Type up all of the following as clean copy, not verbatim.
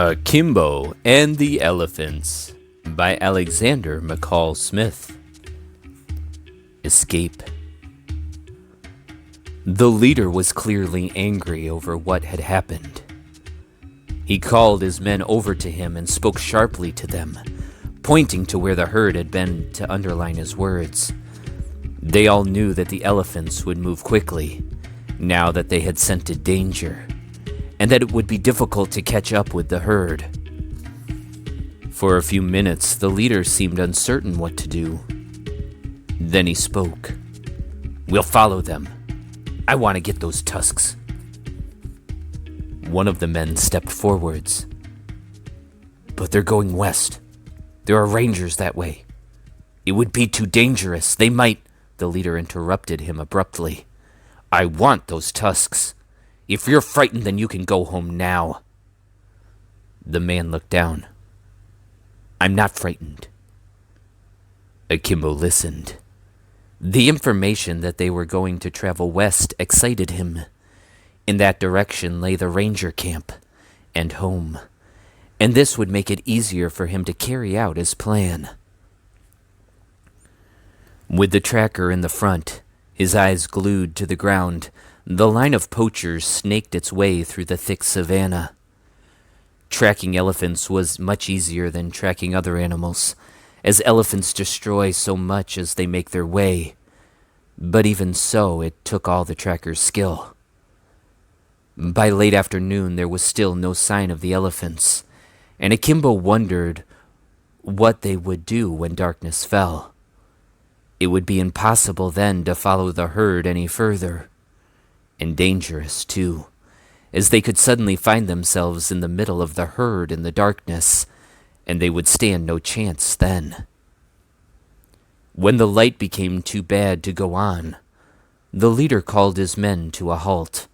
Akimbo and the Elephants by Alexander McCall Smith. Escape. The leader was clearly angry over what had happened. He called his men over to him and spoke sharply to them, pointing to where the herd had been to underline his words. They all knew that the elephants would move quickly, now that they had scented danger, and that it would be difficult to catch up with the herd. For a few minutes, the leader seemed uncertain what to do. Then he spoke. "We'll follow them. I want to get those tusks." One of the men stepped forwards. "But they're going west. There are rangers that way. It would be too dangerous. They might—" The leader interrupted him abruptly. "I want those tusks. If you're frightened, then you can go home now." The man looked down. "I'm not frightened." Akimbo listened. The information that they were going to travel west excited him. In that direction lay the ranger camp and home, and this would make it easier for him to carry out his plan. With the tracker in the front, his eyes glued to the ground, the line of poachers snaked its way through the thick savanna. Tracking elephants was much easier than tracking other animals, as elephants destroy so much as they make their way. But even so, it took all the tracker's skill. By late afternoon, there was still no sign of the elephants, and Akimbo wondered what they would do when darkness fell. It would be impossible then to follow the herd any further. And dangerous, too, as they could suddenly find themselves in the middle of the herd in the darkness, and they would stand no chance then. When the light became too bad to go on, the leader called his men to a halt.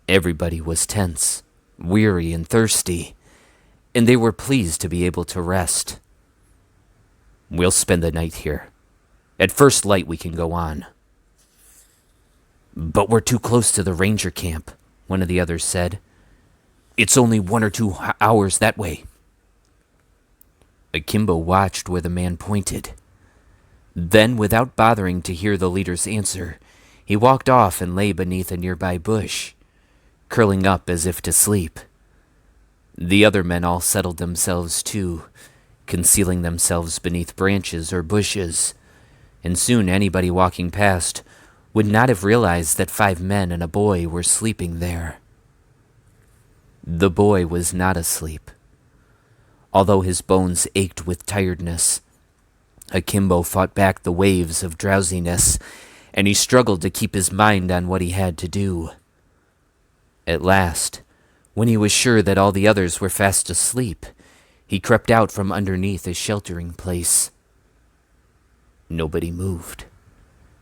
Everybody was tense, weary, and thirsty, and they were pleased to be able to rest. "We'll spend the night here. At first light we can go on." "But we're too close to the ranger camp," one of the others said. "It's only 1 or 2 hours that way." Akimbo watched where the man pointed. Then, without bothering to hear the leader's answer, he walked off and lay beneath a nearby bush, curling up as if to sleep. The other men all settled themselves too, concealing themselves beneath branches or bushes, and soon anybody walking past would not have realized that 5 men and a boy were sleeping there. The boy was not asleep. Although his bones ached with tiredness, Akimbo fought back the waves of drowsiness, and he struggled to keep his mind on what he had to do. At last, when he was sure that all the others were fast asleep, he crept out from underneath his sheltering place. Nobody moved,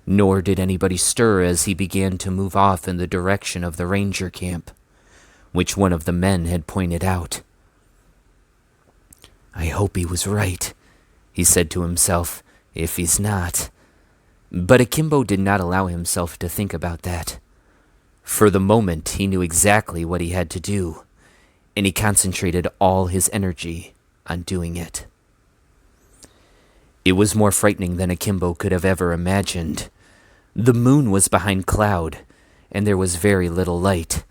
nor did anybody stir as he began to move off in the direction of the ranger camp, which one of the men had pointed out. "I hope he was right," he said to himself, "if he's not." But Akimbo did not allow himself to think about that. For the moment, he knew exactly what he had to do, and he concentrated all his energy on doing it. It was more frightening than Akimbo could have ever imagined. The moon was behind cloud, and there was very little light.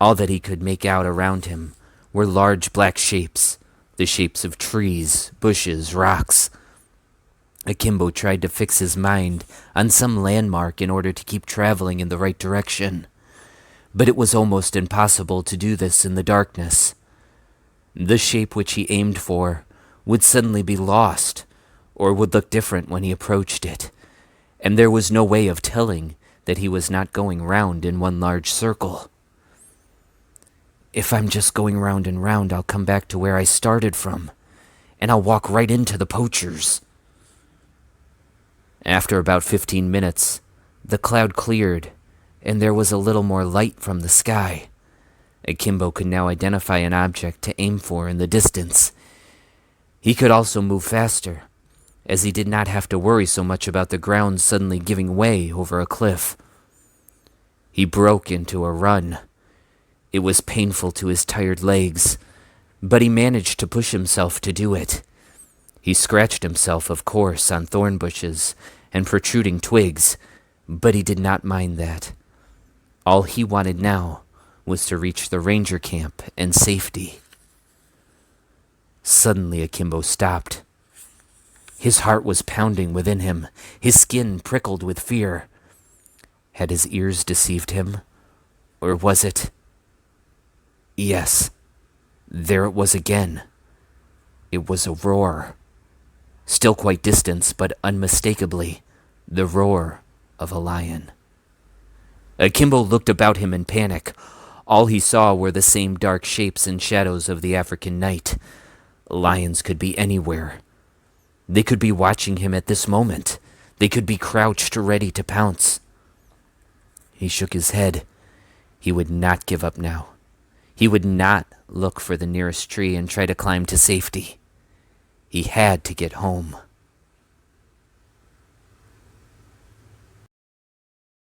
All that he could make out around him were large black shapes, the shapes of trees, bushes, rocks. Akimbo tried to fix his mind on some landmark in order to keep traveling in the right direction, but it was almost impossible to do this in the darkness. The shape which he aimed for would suddenly be lost, or would look different when he approached it, and there was no way of telling that he was not going round in one large circle. "If I'm just going round and round, I'll come back to where I started from, and I'll walk right into the poachers." After about 15 minutes, the cloud cleared, and there was a little more light from the sky. Akimbo could now identify an object to aim for in the distance. He could also move faster, as he did not have to worry so much about the ground suddenly giving way over a cliff. He broke into a run. It was painful to his tired legs, but he managed to push himself to do it. He scratched himself, of course, on thorn bushes and protruding twigs, but he did not mind that. All he wanted now was to reach the ranger camp and safety. Suddenly, Akimbo stopped. His heart was pounding within him. His skin prickled with fear. Had his ears deceived him? Or was it? Yes, there it was again. It was a roar. Still quite distant, but unmistakably the roar of a lion. Akimbo looked about him in panic. All he saw were the same dark shapes and shadows of the African night. Lions could be anywhere. They could be watching him at this moment. They could be crouched ready to pounce. He shook his head. He would not give up now. He would not look for the nearest tree and try to climb to safety. He had to get home.